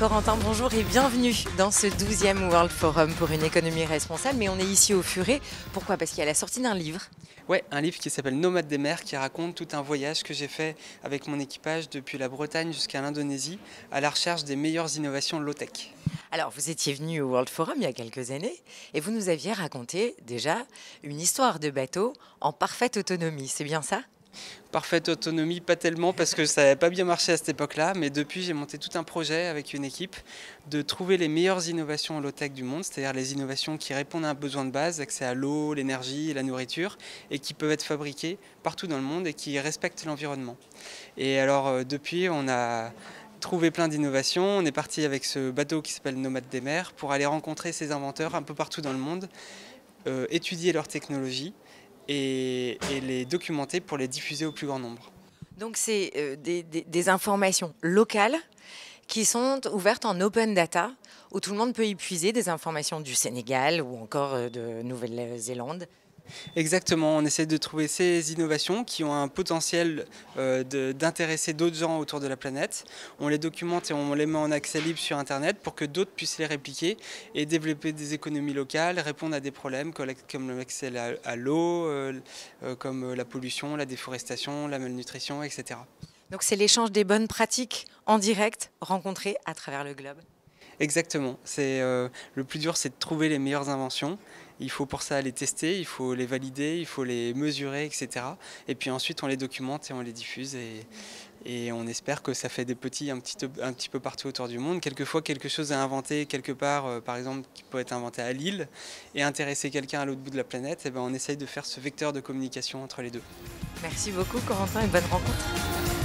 Corentin, bonjour et bienvenue dans ce 12e World Forum pour une économie responsable. Mais on est ici au Furet. Pourquoi? Parce qu'il y a la sortie d'un livre. Ouais, un livre qui s'appelle Nomades des mers, qui raconte tout un voyage que j'ai fait avec mon équipage depuis la Bretagne jusqu'à l'Indonésie, à la recherche des meilleures innovations low-tech. Alors, vous étiez venu au World Forum il y a quelques années et vous nous aviez raconté déjà une histoire de bateau en parfaite autonomie. C'est bien ça? Parfaite autonomie, pas tellement parce que ça n'avait pas bien marché à cette époque-là, mais depuis j'ai monté tout un projet avec une équipe de trouver les meilleures innovations low-tech du monde, c'est-à-dire les innovations qui répondent à un besoin de base, accès à l'eau, l'énergie, la nourriture, et qui peuvent être fabriquées partout dans le monde et qui respectent l'environnement. Et alors depuis on a trouvé plein d'innovations, on est parti avec ce bateau qui s'appelle Nomades des mers pour aller rencontrer ces inventeurs un peu partout dans le monde, étudier leur technologie et les documenter pour les diffuser au plus grand nombre. Donc, c'est des informations locales qui sont ouvertes en open data, où tout le monde peut y puiser des informations du Sénégal ou encore de Nouvelle-Zélande. Exactement, on essaie de trouver ces innovations qui ont un potentiel d'intéresser d'autres gens autour de la planète. On les documente et on les met en accès libre sur Internet pour que d'autres puissent les répliquer et développer des économies locales, répondre à des problèmes comme l'accès à l'eau, comme la pollution, la déforestation, la malnutrition, etc. Donc, c'est l'échange des bonnes pratiques en direct rencontrées à travers le globe. Exactement. Le plus dur, c'est de trouver les meilleures inventions. Il faut pour ça les tester, il faut les valider, il faut les mesurer, etc. Et puis ensuite, on les documente et on les diffuse. Et on espère que ça fait des petits un petit peu partout autour du monde. Quelquefois, quelque chose est inventé quelque part, par exemple, qui peut être inventé à Lille, et intéresser quelqu'un à l'autre bout de la planète, et ben on essaye de faire ce vecteur de communication entre les deux. Merci beaucoup, Corentin, et bonne rencontre.